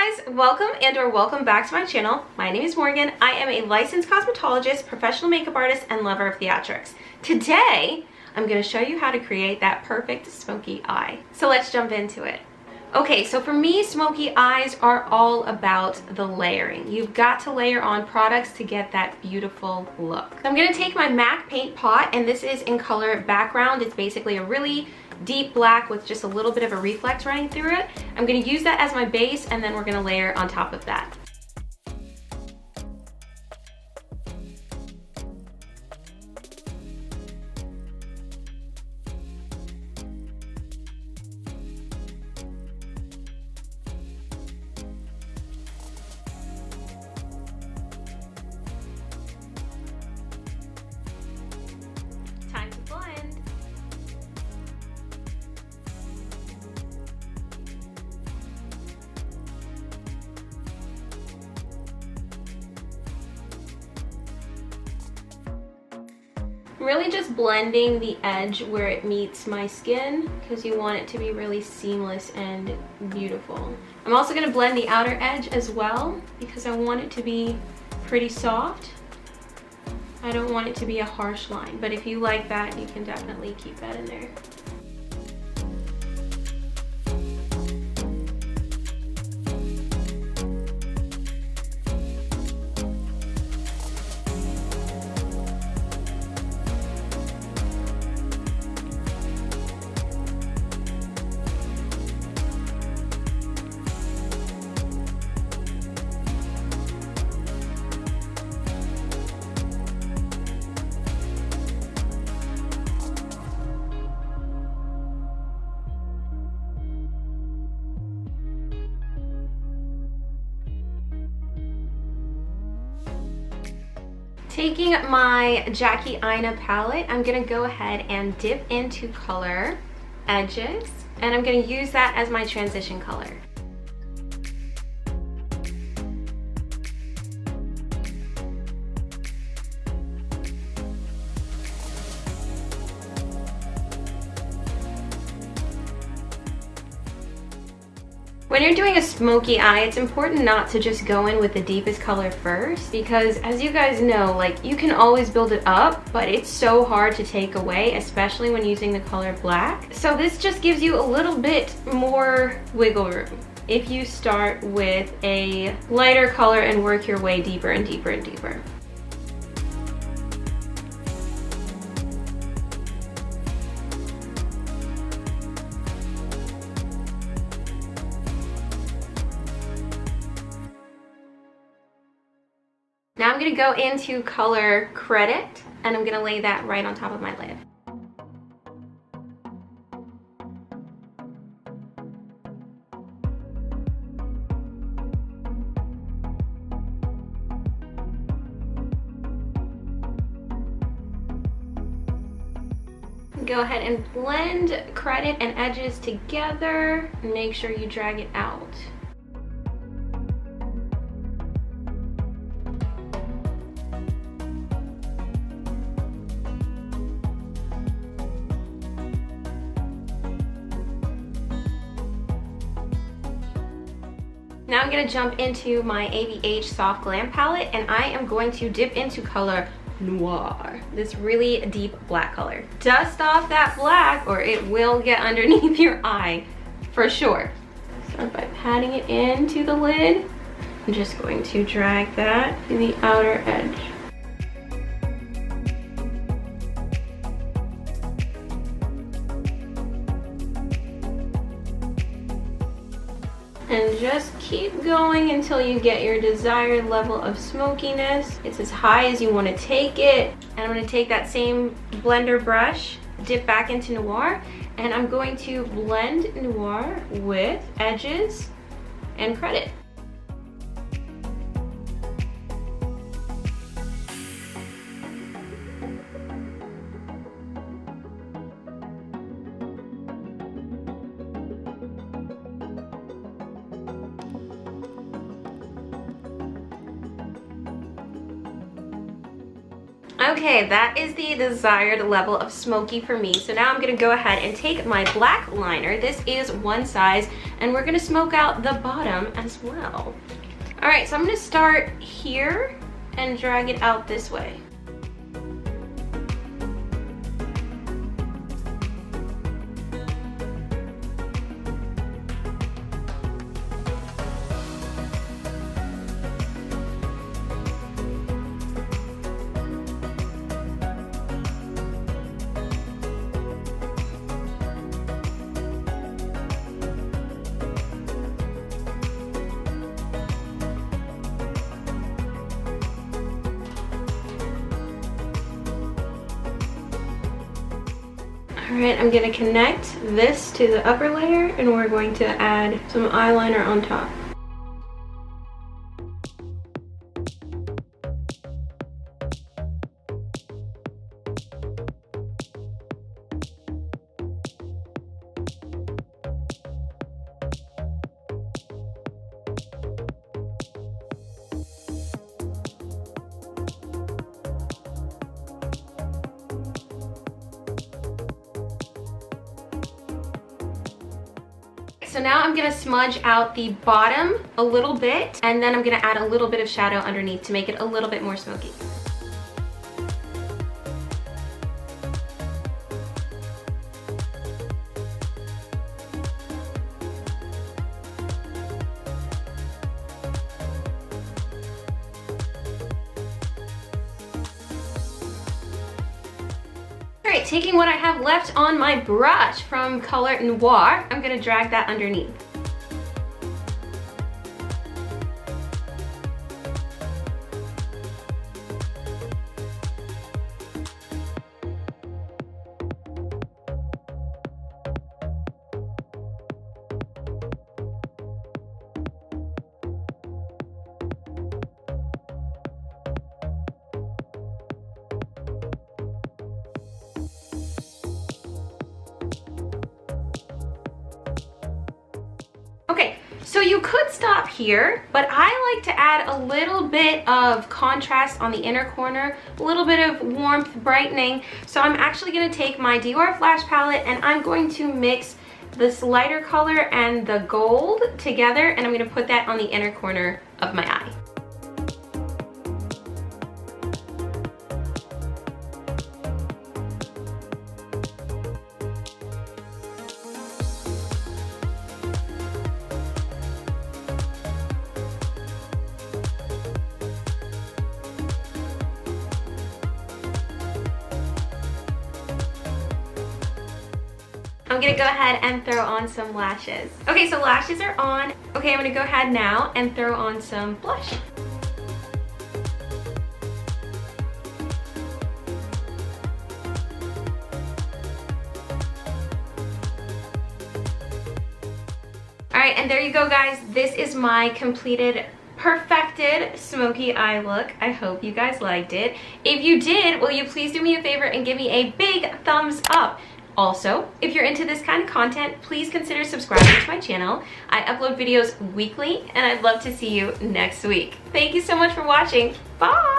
guys, welcome back to my channel. My name is Morgan. I am a licensed cosmetologist, professional makeup artist, and lover of theatrics. Today, I'm going to show you how to create that perfect smoky eye. So let's jump into it. Okay, so for me, smoky eyes are all about the layering. You've got to layer on products to get that beautiful look. So I'm going to take my M.A.C paint pot, and this is in color background. It's basically a really deep black with just a little bit of a reflex running through it. I'm going to use that as my base, and then we're going to layer on top of that. Time to blend. Really just blending the edge where it meets my skin because you want it to be really seamless and beautiful. I'm also going to blend the outer edge as well because I want it to be pretty soft. I don't want it to be a harsh line, but if you like that, you can definitely keep that in there. Taking my Jackie Aina palette, I'm going to go ahead and dip into color edges, and I'm going to use that as my transition color. When you're doing a smoky eye, it's important not to just go in with the deepest color first, because as you guys know, like, you can always build it up, but it's so hard to take away, especially when using the color black. So this just gives you a little bit more wiggle room if you start with a lighter color and work your way deeper and deeper and deeper. Now I'm going to go into color credit, and I'm going to lay that right on top of my lid. Go ahead and blend credit and edges together, and make sure you drag it out. Now I'm going to jump into my ABH Soft Glam palette, and I am going to dip into color Noir, this really deep black color. Dust off that black or it will get underneath your eye for sure. Start by patting it into the lid. I'm just going to drag that to the outer edge. And just keep going until you get your desired level of smokiness. It's as high as you want to take it. And I'm going to take that same blender brush, dip back into Noir, and I'm going to blend Noir with edges and credit. Okay, that is the desired level of smoky for me. So now I'm gonna go ahead and take my black liner. This is one size, and we're gonna smoke out the bottom as well. All right, so I'm gonna start here and drag it out this way. All right, I'm gonna connect this to the upper layer and we're going to add some eyeliner on top. So now I'm gonna smudge out the bottom a little bit, and then I'm gonna add a little bit of shadow underneath to make it a little bit more smoky. Alright, taking what I have left on my brush from Color Noir, I'm going to drag that underneath. Okay, so you could stop here, but I like to add a little bit of contrast on the inner corner, a little bit of warmth, brightening. So I'm actually gonna take my Dior Flash palette and I'm going to mix this lighter color and the gold together, and I'm gonna put that on the inner corner of my eye. I'm gonna go ahead and throw on some lashes. Okay, so lashes are on. Okay, I'm gonna go ahead now and throw on some blush. All right, and there you go, guys. This is my completed, perfected smoky eye look. I hope you guys liked it. If you did, will you please do me a favor and give me a big thumbs up? Also, if you're into this kind of content, please consider subscribing to my channel. I upload videos weekly, and I'd love to see you next week. Thank you so much for watching. Bye!